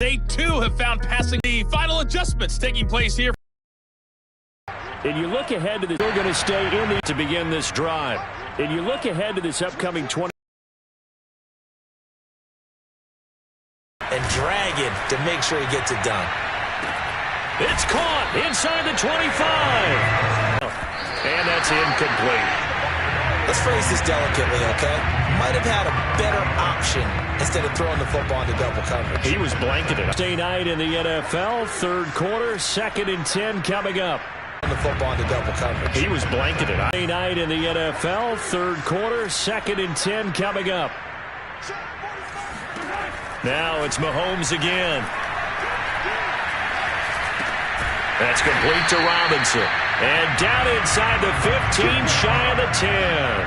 They too have found passing. The final adjustments taking place here. And you look ahead to this, they're going to stay in the to begin this drive. And you look ahead to this upcoming 20. And drag it to make sure he gets it done. It's caught inside the 25. And that's incomplete. Let's phrase this delicately, okay? Might have had a better option instead of throwing the football into double coverage. He was blanketed. Thursday night in the NFL, third quarter, 2nd and 10 coming up. The football into double coverage. He was blanketed. Thursday night in the NFL, third quarter, 2nd and 10 coming up. Now it's Mahomes again. That's complete to Robinson. And down inside the 15, shy of the 10.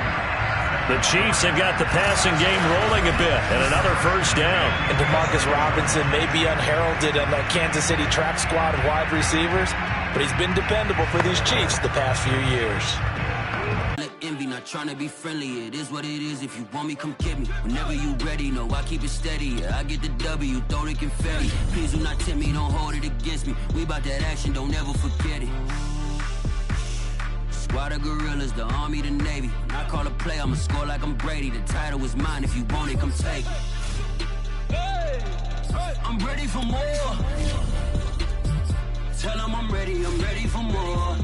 The Chiefs have got the passing game rolling a bit, and another first down. And Demarcus Robinson may be unheralded in that Kansas City track squad of wide receivers, but he's been dependable for these Chiefs the past few years. Envy, not trying to be friendly. It is what it is. If you want me, come get me. Whenever you ready, no, I keep it steady. I get the W, throw the confetti. Please do not tempt me, don't hold it against me. We about that action, don't ever forget it. Squad of gorillas, the Army, the Navy. When I call a play, I'ma score like I'm Brady. The title is mine. If you want it, come take it. I'm ready for more. Tell them I'm ready for more.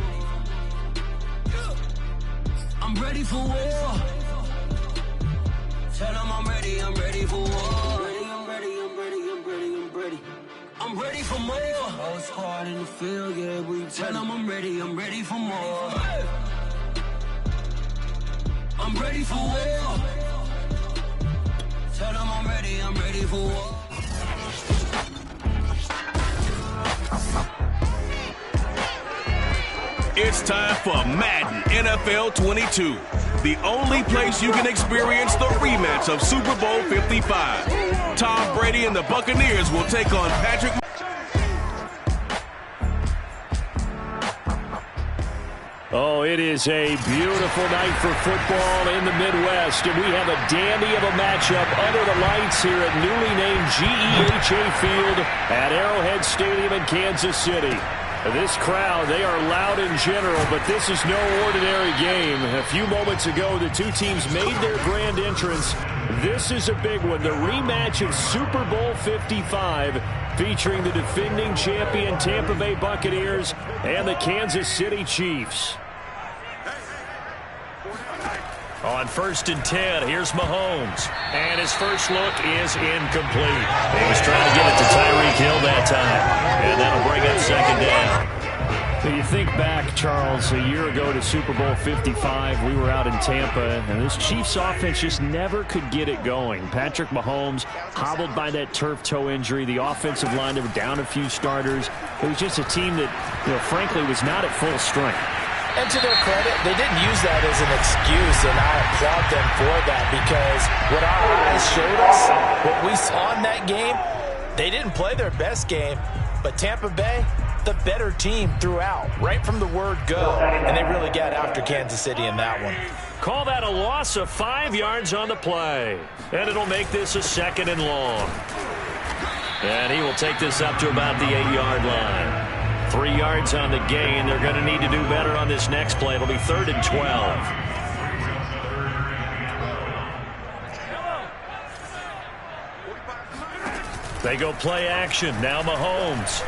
I'm ready for war. Tell them I'm ready for war. I'm ready for more. Whole squad in the field, yeah, we tell them I'm ready for more. I'm ready for war. Tell them I'm ready for war. It's time for Madden NFL 22, the only place you can experience the rematch of Super Bowl 55. Tom Brady and the Buccaneers will take on Patrick. Oh, it is a beautiful night for football in the Midwest, and we have a dandy of a matchup under the lights here at newly named GEHA Field at Arrowhead Stadium in Kansas City. This crowd, they are loud in general, but this is no ordinary game. A few moments ago, the two teams made their grand entrance. This is a big one, the rematch of Super Bowl 55, featuring the defending champion Tampa Bay Buccaneers and the Kansas City Chiefs. On 1st and 10, here's Mahomes. And his first look is incomplete. He was trying to get it to Tyreek Hill that time. And that'll bring up 2nd down. So you think back, Charles, a year ago to Super Bowl 55, we were out in Tampa, and this Chiefs offense just never could get it going. Patrick Mahomes hobbled by that turf toe injury. The offensive line, they were down a few starters. It was just a team that, frankly, was not at full strength. And to their credit, they didn't use that as an excuse, and I applaud them for that, because what our eyes showed us, what we saw in that game, they didn't play their best game, but Tampa Bay, the better team throughout, right from the word go, and they really got after Kansas City in that one. Call that a loss of 5 yards on the play, and it'll make this a 2nd and long. And he will take this up to about the 8-yard line. 3 yards on the gain. They're going to need to do better on this next play. It'll be 3rd and 12. They go play action. Now Mahomes.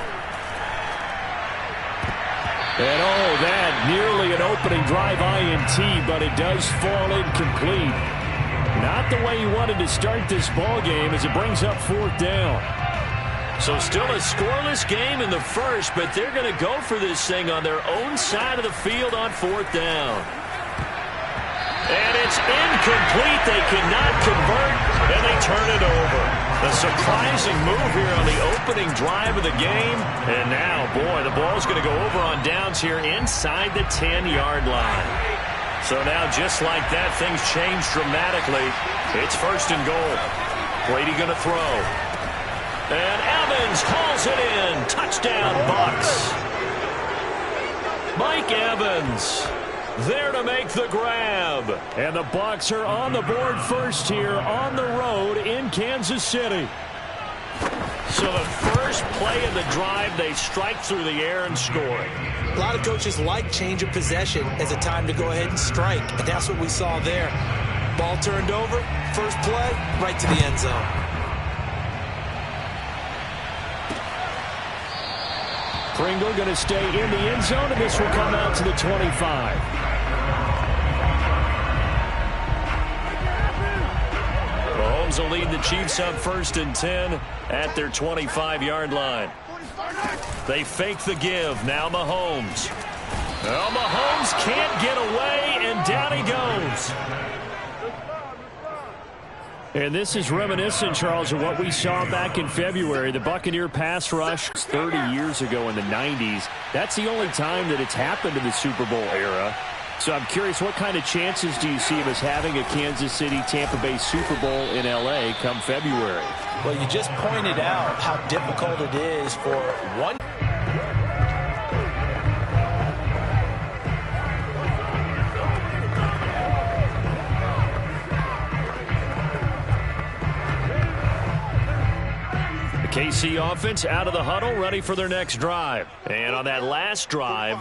And that nearly an opening drive INT, but it does fall incomplete. Not the way he wanted to start this ball game as it brings up 4th down. So still a scoreless game in the first, but they're going to go for this thing on their own side of the field on 4th down. And it's incomplete. They cannot convert, and they turn it over. A surprising move here on the opening drive of the game. And now, boy, the ball's going to go over on downs here inside the 10-yard line. So now, just like that, things change dramatically. It's 1st and goal. Brady going to throw. And Evans hauls it in. Touchdown, Bucs. Mike Evans there to make the grab. And the Bucs are on the board first here on the road in Kansas City. So the first play of the drive, they strike through the air and score. A lot of coaches like change of possession as a time to go ahead and strike, and that's what we saw there. Ball turned over, first play, right to the end zone. Pringle going to stay in the end zone, and this will come out to the 25. Mahomes will lead the Chiefs up 1st and 10 at their 25-yard line. They fake the give. Now Mahomes. Well, Mahomes can't get away, and down he goes. And this is reminiscent, Charles, of what we saw back in February. The Buccaneer pass rush 30 years ago in the 90s. That's the only time that it's happened in the Super Bowl era. So I'm curious, what kind of chances do you see of us having a Kansas City, Tampa Bay Super Bowl in L.A. come February? Well, you just pointed out how difficult it is for one. KC offense out of the huddle, ready for their next drive. And on that last drive,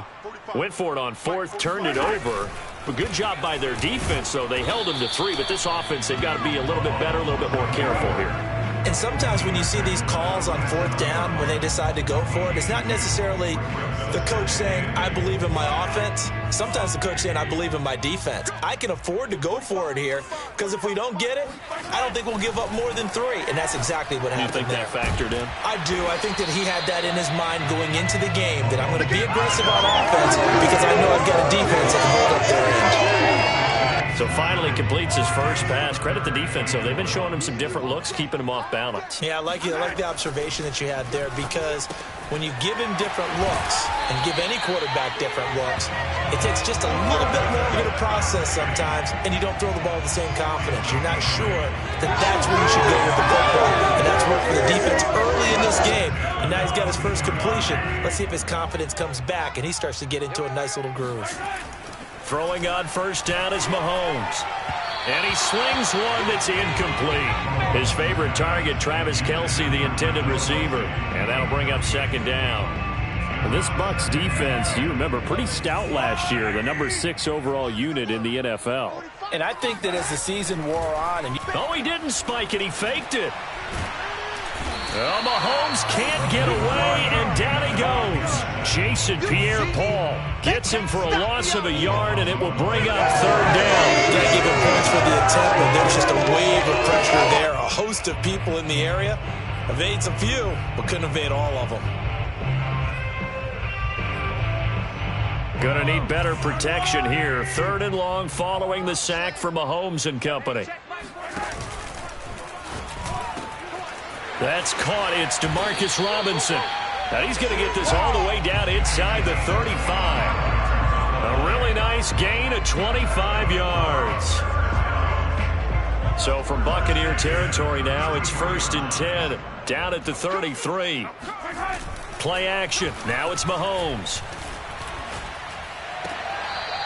went for it on 4th, turned it over. A good job by their defense, though. They held them to 3, but this offense, they've got to be a little bit better, a little bit more careful here. And sometimes when you see these calls on 4th down, when they decide to go for it, it's not necessarily the coach saying, I believe in my offense. Sometimes the coach saying, I believe in my defense. I can afford to go for it here, because if we don't get it, I don't think we'll give up more than 3. And that's exactly what happened there. You think that factored in? I do. I think that he had that in his mind going into the game, that I'm going to be aggressive on offense because I know I've got a defense that can hold up their end. So finally completes his first pass. Credit the defense, though. They've been showing him some different looks, keeping him off balance. Yeah, I like the observation that you had there, because when you give him different looks and give any quarterback different looks, it takes just a little bit longer to process sometimes, and you don't throw the ball with the same confidence. You're not sure that that's where you should go with the football, and that's worked for the defense early in this game. And now he's got his first completion. Let's see if his confidence comes back and he starts to get into a nice little groove. Throwing on 1st down is Mahomes. And he slings one that's incomplete. His favorite target, Travis Kelce, the intended receiver. And that'll bring up 2nd down. And this Bucs defense, you remember, pretty stout last year. The number 6 overall unit in the NFL. And I think that as the season wore on... Oh, he didn't spike it. He faked it. Well, Mahomes can't get away, and down he goes. Jason Pierre-Paul gets him for a loss of a yard, and it will bring up 3rd down. Got to give him points for the attempt, but there's just a wave of pressure there. A host of people in the area. Evades a few, but couldn't evade all of them. Gonna need better protection here. 3rd and long following the sack for Mahomes and company. That's caught. It's DeMarcus Robinson. Now he's going to get this all the way down inside the 35. A really nice gain of 25 yards. So from Buccaneer territory now, it's 1st and 10. Down at the 33. Play action. Now it's Mahomes.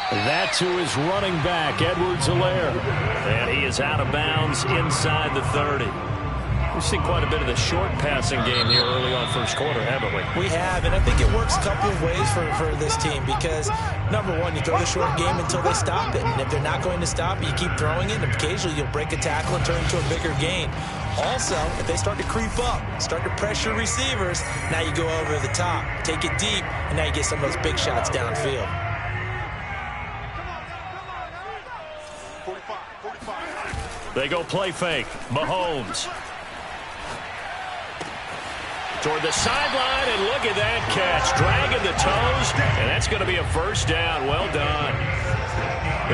That to his running back, Edwards-Helaire. And he is out of bounds inside the 30. We've seen quite a bit of the short passing game here early on 1st quarter, haven't we? We have, and I think it works a couple of ways for this team because, number one, you throw the short game until they stop it. And if they're not going to stop it, you keep throwing it, and occasionally you'll break a tackle and turn it into a bigger gain. Also, if they start to creep up, start to pressure receivers, now you go over the top, take it deep, and now you get some of those big shots downfield. They go play fake. Mahomes. Toward the sideline, and look at that catch. Dragging the toes, and that's going to be a 1st down. Well done.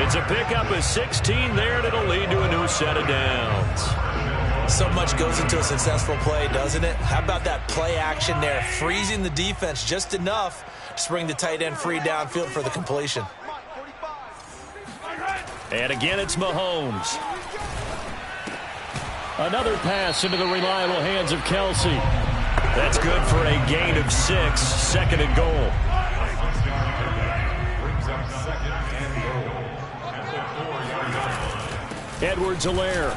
It's a pickup of 16 there, and it'll lead to a new set of downs. So much goes into a successful play, doesn't it? How about that play action there, freezing the defense just enough to bring the tight end free downfield for the completion. And again, it's Mahomes. Another pass into the reliable hands of Kelce. That's good for a gain of 6, 2nd and goal. Edwards-Helaire.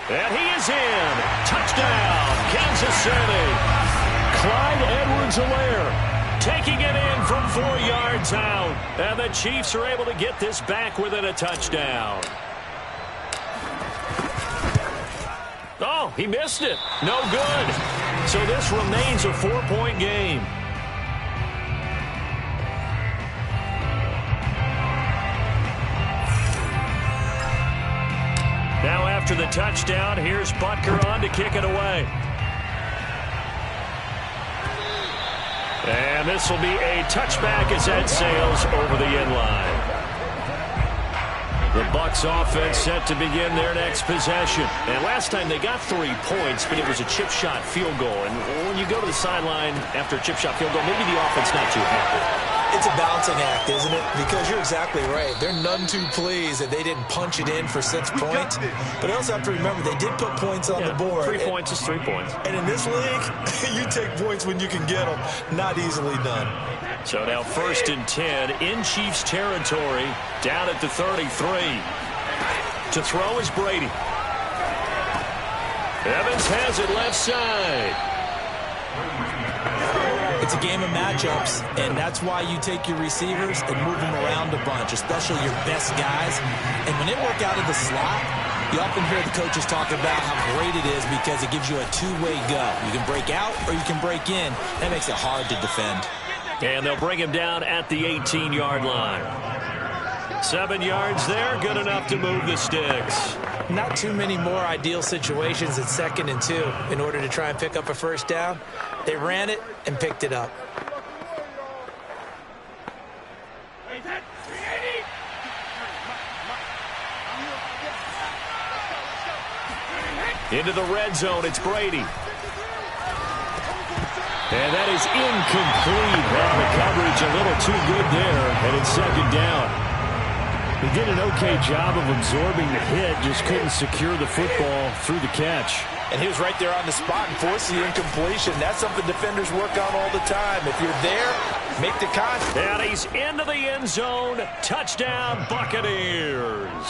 And he is in. Touchdown, Kansas City. Clyde Edwards-Helaire taking it in from 4 yards out. And the Chiefs are able to get this back within a touchdown. Oh, he missed it. No good. So this remains a 4-point game. Now after the touchdown, here's Butker on to kick it away. And this will be a touchback as that sails over the end line. The Bucs offense set to begin their next possession. And last time they got 3 points, but it was a chip shot field goal. And when you go to the sideline after a chip shot field goal, maybe the offense not too happy. It's a balancing act, isn't it? Because you're exactly right. They're none too pleased that they didn't punch it in for 6 points. But I also have to remember they did put points on the board. 3 points is 3 points. And in this league, you take points when you can get them. Not easily done. So now 1st and 10 in Chiefs territory, down at the 33. To throw is Brady. Evans has it left side. It's a game of matchups, and that's why you take your receivers and move them around a bunch, especially your best guys. And when they work out of the slot, you often hear the coaches talk about how great it is because it gives you a two-way go. You can break out or you can break in. That makes it hard to defend. And they'll bring him down at the 18-yard line. 7 yards there, good enough to move the sticks. Not too many more ideal situations at 2nd and 2 in order to try and pick up a first down. They ran it and picked it up. Into the red zone, it's Brady. And that is incomplete. Well, the coverage a little too good there, and it's 2nd down. He did an okay job of absorbing the hit, just couldn't secure the football through the catch. And he was right there on the spot and forced the incompletion. That's something defenders work on all the time. If you're there, make the contact. And he's into the end zone. Touchdown, Buccaneers.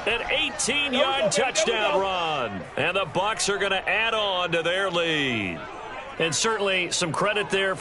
An 18-yard touchdown run. And the Bucs are going to add on to their lead. And certainly some credit there